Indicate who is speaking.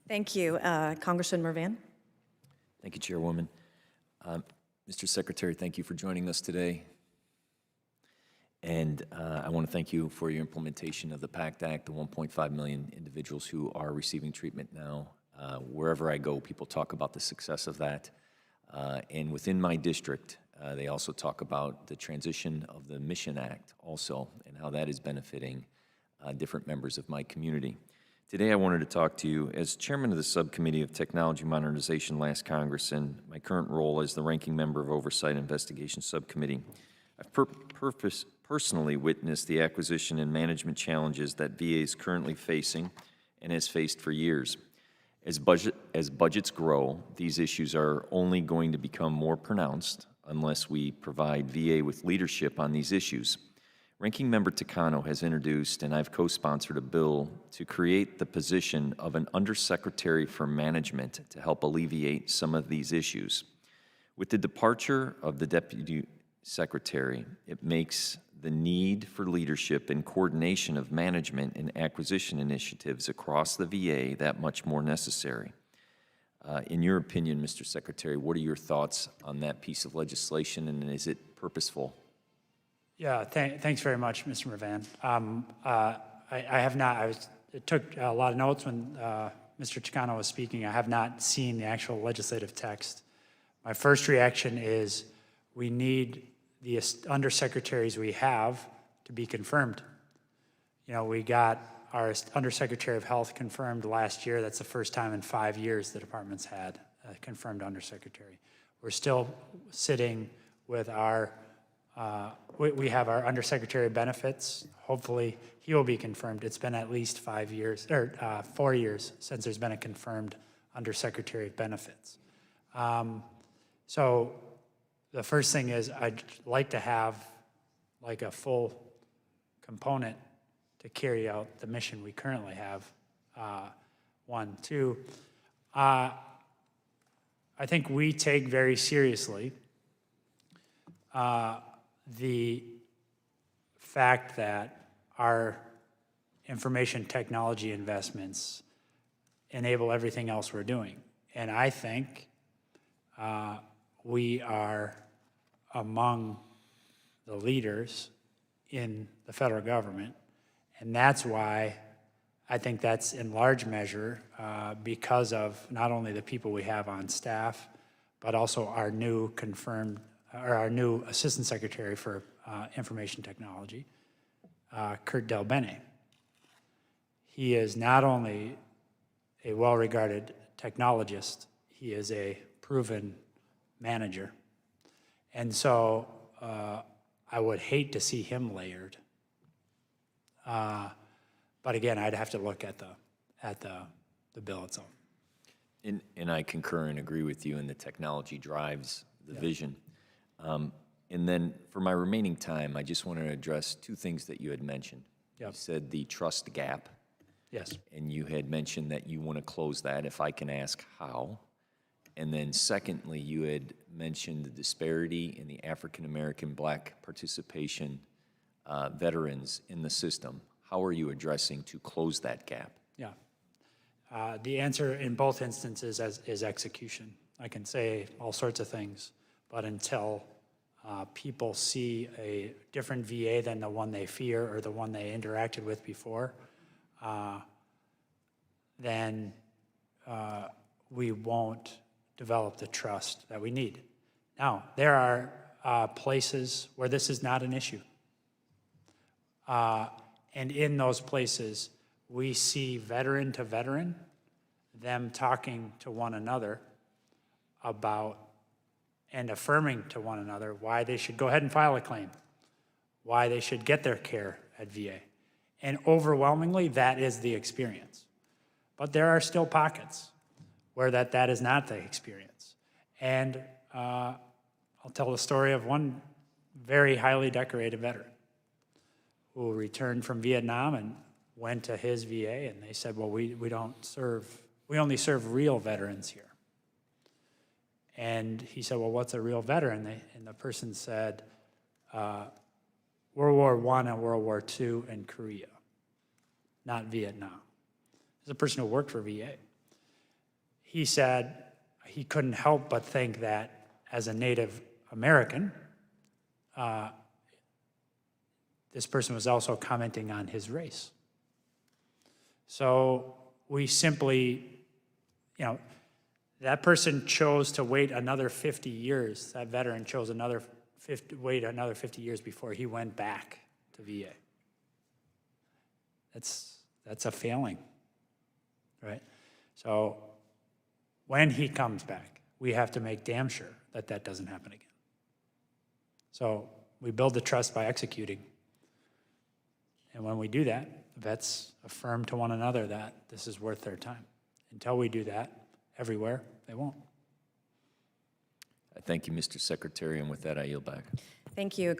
Speaker 1: Thank you. Congressman Mervan.
Speaker 2: Thank you, Chairwoman. Mr. Secretary, thank you for joining us today. And I want to thank you for your implementation of the PACT Act, the 1.5 million individuals who are receiving treatment now. Wherever I go, people talk about the success of that. And within my district, they also talk about the transition of the Mission Act also and how that is benefiting different members of my community. Today I wanted to talk to you as chairman of the Subcommittee of Technology Modernization last Congress and my current role as the ranking member of Oversight and Investigation Subcommittee. I've personally witnessed the acquisition and management challenges that VA is currently facing and has faced for years. As budgets grow, these issues are only going to become more pronounced unless we provide VA with leadership on these issues. Ranking Member Takano has introduced, and I've co-sponsored a bill to create the position of an Undersecretary for Management to help alleviate some of these issues. With the departure of the Deputy Secretary, it makes the need for leadership and coordination of management and acquisition initiatives across the VA that much more necessary. In your opinion, Mr. Secretary, what are your thoughts on that piece of legislation, and is it purposeful?
Speaker 3: Yeah, thanks very much, Mr. Mervan. I have not, I took a lot of notes when Mr. Chicano was speaking. I have not seen the actual legislative text. My first reaction is we need the undersecretaries we have to be confirmed. You know, we got our Undersecretary of Health confirmed last year. That's the first time in 5 years the department's had a confirmed undersecretary. We're still sitting with our, we have our Undersecretary of Benefits. Hopefully he will be confirmed. It's been at least 5 years, or 4 years since there's been a confirmed Undersecretary of Benefits. So the first thing is I'd like to have like a full component to carry out the mission we currently have. One. Two, I think we take very seriously the fact that our information technology investments enable everything else we're doing. And I think we are among the leaders in the federal government. And that's why I think that's in large measure because of not only the people we have on staff, but also our new confirmed, or our new Assistant Secretary for Information Technology, Kurt Del Bene. He is not only a well-regarded technologist, he is a proven manager. And so I would hate to see him layered. But again, I'd have to look at the bill itself.
Speaker 2: And I concur and agree with you, and the technology drives the vision. And then for my remaining time, I just want to address two things that you had mentioned. You said the trust gap.
Speaker 3: Yes.
Speaker 2: And you had mentioned that you want to close that, if I can ask how. And then secondly, you had mentioned the disparity in the African-American Black participation veterans in the system. How are you addressing to close that gap?
Speaker 3: Yeah. The answer in both instances is execution. I can say all sorts of things, but until people see a different VA than the one they fear or the one they interacted with before, then we won't develop the trust that we need. Now, there are places where this is not an issue. And in those places, we see veteran to veteran, them talking to one another about and affirming to one another why they should go ahead and file a claim, why they should get their care at VA. And overwhelmingly, that is the experience. But there are still pockets where that is not the experience. And I'll tell the story of one very highly decorated veteran who returned from Vietnam and went to his VA, and they said, well, we only serve real veterans here. And he said, well, what's a real veteran? And the person said, World War I and World War II and Korea, not Vietnam. This is a person who worked for VA. he said he couldn't help but think that as a Native American, this person was also commenting on his race. So we simply, that person chose to wait another 50 years. That veteran chose wait another 50 years before he went back to VA. That's a failing, right? So when he comes back, we have to make damn sure that that doesn't happen again. So we build the trust by executing. And when we do that, vets affirm to one another that this is worth their time. Until we do that, everywhere, they won't.
Speaker 2: Thank you, Mr. Secretary, and with that, I yield back.
Speaker 1: Thank you.